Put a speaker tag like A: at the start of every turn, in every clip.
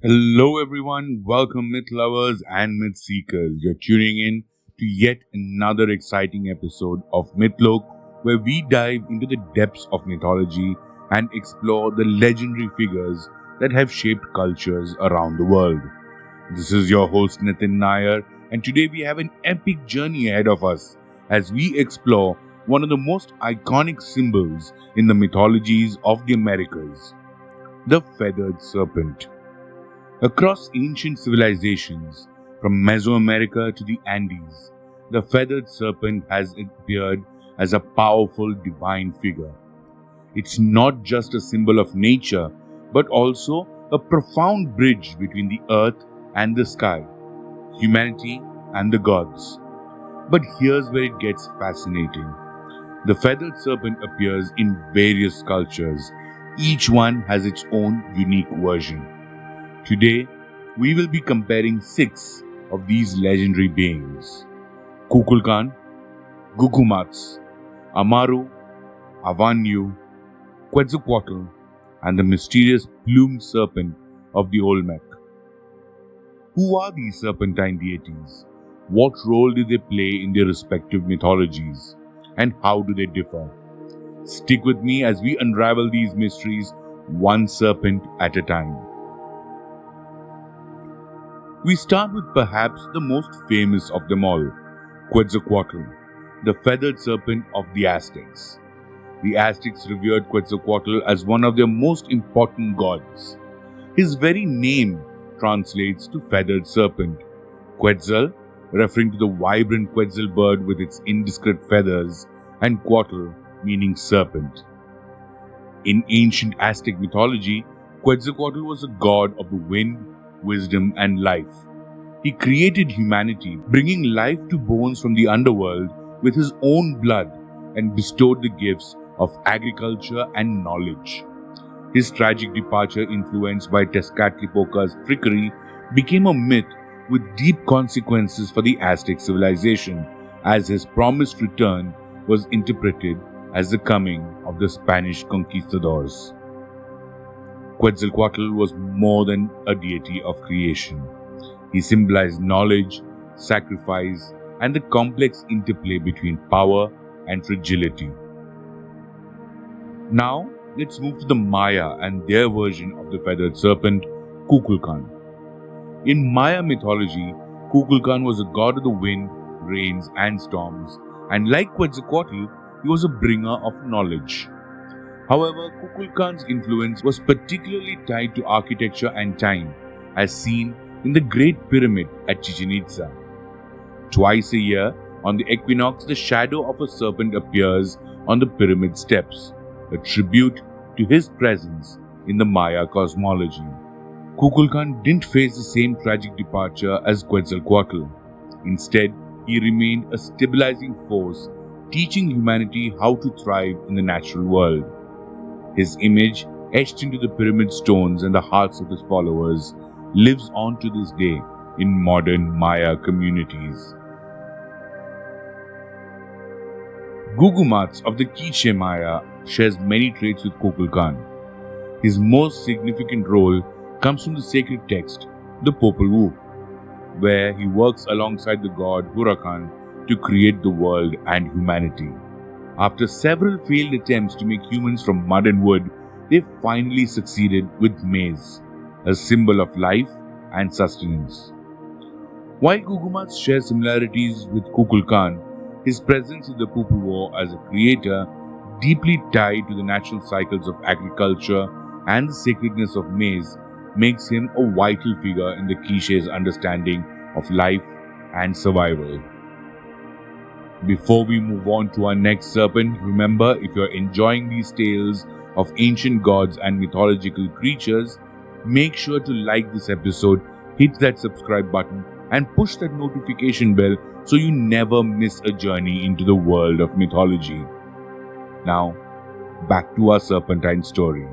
A: Hello everyone, welcome myth lovers and myth seekers. You're tuning in to yet another exciting episode of Mythlok, where we dive into the depths of mythology and explore the legendary figures that have shaped cultures around the world. This is your host Nitin Nair, and today we have an epic journey ahead of us as we explore one of the most iconic symbols in the mythologies of the Americas, the feathered serpent. Across ancient civilizations, from Mesoamerica to the Andes, the feathered serpent has appeared as a powerful divine figure. It's not just a symbol of nature, but also a profound bridge between the earth and the sky, humanity and the gods. But here's where it gets fascinating. The feathered serpent appears in various cultures. Each one has its own unique version. Today, we will be comparing 6 of these legendary beings: Kukulkan, Gugumatz, Amaru, Avanyu, Quetzalcoatl, and the mysterious plumed serpent of the Olmec. Who are these serpentine deities? What role do they play in their respective mythologies? And how do they differ? Stick with me as we unravel these mysteries one serpent at a time. We start with perhaps the most famous of them all, Quetzalcoatl, the feathered serpent of the Aztecs. The Aztecs revered Quetzalcoatl as one of their most important gods. His very name translates to feathered serpent. Quetzal, referring to the vibrant quetzal bird with its indiscret feathers, and Coatl, meaning serpent. In ancient Aztec mythology, Quetzalcoatl was a god of the wind, wisdom, and life. He created humanity, bringing life to bones from the underworld with his own blood, and bestowed the gifts of agriculture and knowledge. His tragic departure, influenced by Tezcatlipoca's trickery, became a myth with deep consequences for the Aztec civilization, as his promised return was interpreted as the coming of the Spanish conquistadors. Quetzalcoatl was more than a deity of creation. He symbolized knowledge, sacrifice, and the complex interplay between power and fragility. Now, let's move to the Maya and their version of the feathered serpent, Kukulkan. In Maya mythology, Kukulkan was a god of the wind, rains, and storms, and like Quetzalcoatl, he was a bringer of knowledge. However, Kukulkan's influence was particularly tied to architecture and time, as seen in the Great Pyramid at Chichen Itza. Twice a year, on the equinox, the shadow of a serpent appears on the pyramid steps, a tribute to his presence in the Maya cosmology. Kukulkan didn't face the same tragic departure as Quetzalcoatl. Instead, he remained a stabilizing force, teaching humanity how to thrive in the natural world. His image, etched into the pyramid stones and the hearts of his followers, lives on to this day in modern Maya communities. Gugumatz of the Quiche Maya shares many traits with Kukulkan. His most significant role comes from the sacred text, the Popol Vuh, where he works alongside the god Hurakan to create the world and humanity. After several failed attempts to make humans from mud and wood, they finally succeeded with maize, a symbol of life and sustenance. While Gugumatz shares similarities with Kukulkan, his presence in the Popol Vuh as a creator, deeply tied to the natural cycles of agriculture and the sacredness of maize, makes him a vital figure in the Quiche's understanding of life and survival. Before we move on to our next serpent, remember, if you're enjoying these tales of ancient gods and mythological creatures, make sure to like this episode, hit that subscribe button, and push that notification bell so you never miss a journey into the world of mythology. Now, back to our serpentine story.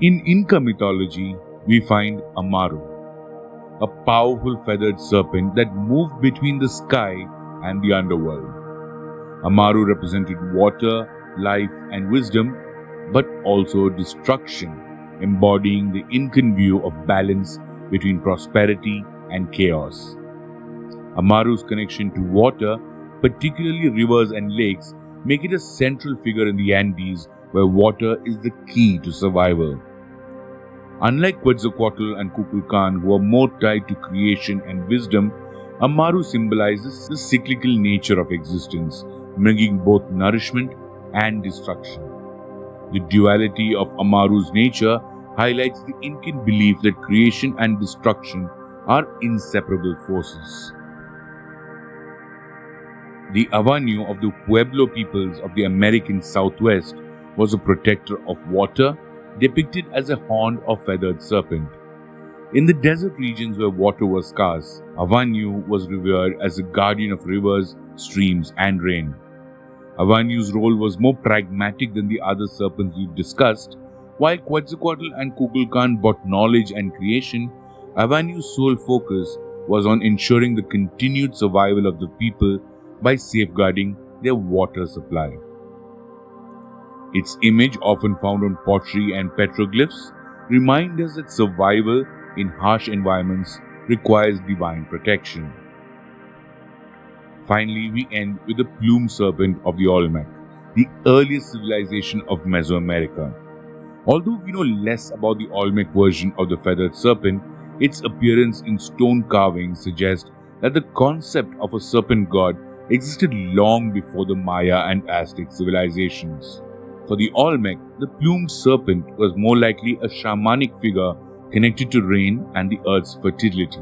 A: In Inca mythology, we find Amaru, a powerful feathered serpent that moved between the sky and the underworld. Amaru represented water, life, and wisdom, but also destruction, embodying the Incan view of balance between prosperity and chaos. Amaru's connection to water, particularly rivers and lakes, make it a central figure in the Andes where water is the key to survival. Unlike Quetzalcoatl and Kukulkan, who are more tied to creation and wisdom, Amaru symbolizes the cyclical nature of existence, bringing both nourishment and destruction. The duality of Amaru's nature highlights the Incan belief that creation and destruction are inseparable forces. The Avanu of the Pueblo peoples of the American Southwest was a protector of water, depicted as a horned or feathered serpent. In the desert regions where water was scarce, Avanu was revered as a guardian of rivers, streams, and rain. Avanu's role was more pragmatic than the other serpents we've discussed. While Quetzalcoatl and Kukulkan brought knowledge and creation, Avanu's sole focus was on ensuring the continued survival of the people by safeguarding their water supply. Its image, often found on pottery and petroglyphs, reminds us that survival in harsh environments requires divine protection. Finally, we end with the Plumed Serpent of the Olmec, the earliest civilization of Mesoamerica. Although we know less about the Olmec version of the Feathered Serpent, its appearance in stone carvings suggests that the concept of a serpent god existed long before the Maya and Aztec civilizations. For the Olmec, the plumed serpent was more likely a shamanic figure connected to rain and the earth's fertility.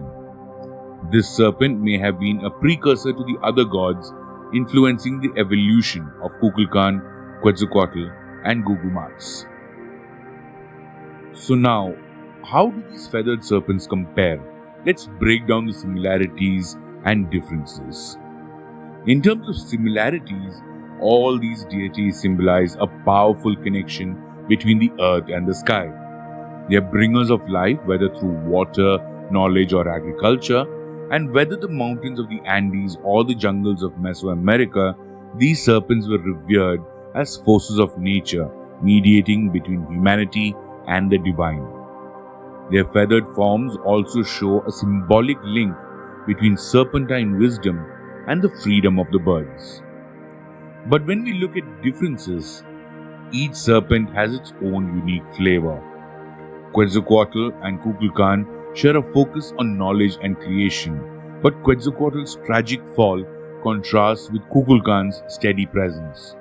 A: This serpent may have been a precursor to the other gods, influencing the evolution of Kukulkan, Quetzalcoatl, and Gugumatz. So now, how do these feathered serpents compare? Let's break down the similarities and differences. In terms of similarities, all these deities symbolize a powerful connection between the earth and the sky. They are bringers of life, whether through water, knowledge, or agriculture, and whether the mountains of the Andes or the jungles of Mesoamerica, these serpents were revered as forces of nature, mediating between humanity and the divine. Their feathered forms also show a symbolic link between serpentine wisdom and the freedom of the birds. But when we look at differences, each serpent has its own unique flavor. Quetzalcoatl and Kukulkan share a focus on knowledge and creation, but Quetzalcoatl's tragic fall contrasts with Kukulkan's steady presence.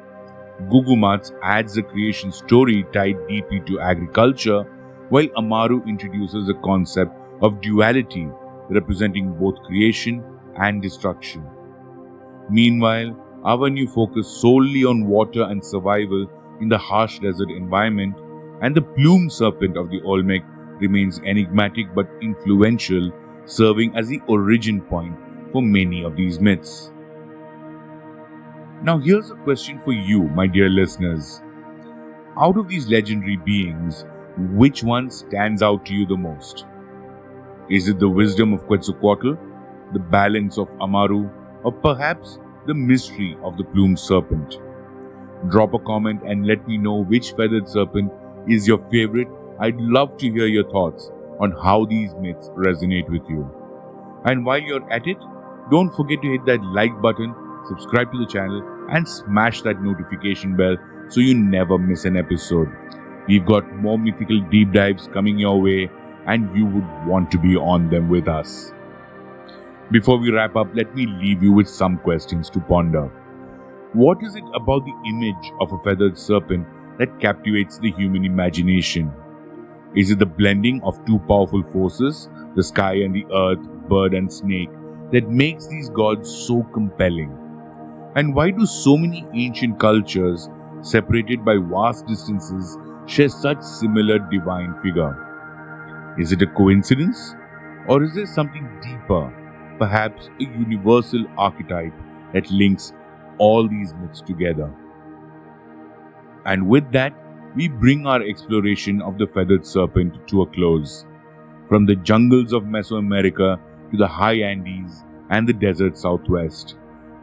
A: Gugumatz adds a creation story tied deeply to agriculture, while Amaru introduces the concept of duality, representing both creation and destruction. Meanwhile, Avanu focused solely on water and survival in the harsh desert environment, and the plumed serpent of the Olmec remains enigmatic but influential, serving as the origin point for many of these myths. Now here's a question for you, my dear listeners. Out of these legendary beings, which one stands out to you the most? Is it the wisdom of Quetzalcoatl, the balance of Amaru, or perhaps the mystery of the plumed serpent? Drop a comment and let me know which feathered serpent is your favorite. I'd love to hear your thoughts on how these myths resonate with you. And while you're at it, don't forget to hit that like button, subscribe to the channel, and smash that notification bell so you never miss an episode. We've got more mythical deep dives coming your way, and you would want to be on them with us. Before we wrap up, let me leave you with some questions to ponder. What is it about the image of a feathered serpent that captivates the human imagination? Is it the blending of two powerful forces, the sky and the earth, bird and snake, that makes these gods so compelling? And why do so many ancient cultures, separated by vast distances, share such similar divine figure? Is it a coincidence? Or is there something deeper, perhaps a universal archetype that links all these myths together? And with that, we bring our exploration of the feathered serpent to a close. From the jungles of Mesoamerica to the high Andes and the desert Southwest,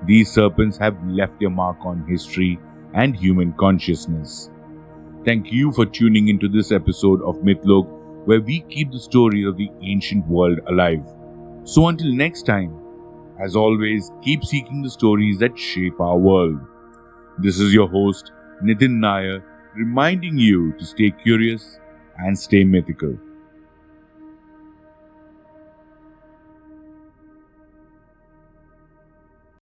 A: these serpents have left their mark on history and human consciousness. Thank you for tuning into this episode of Mythlok, where we keep the story of the ancient world alive. So until next time, as always, keep seeking the stories that shape our world. This is your host, Nitin Nair, reminding you to stay curious and stay mythical.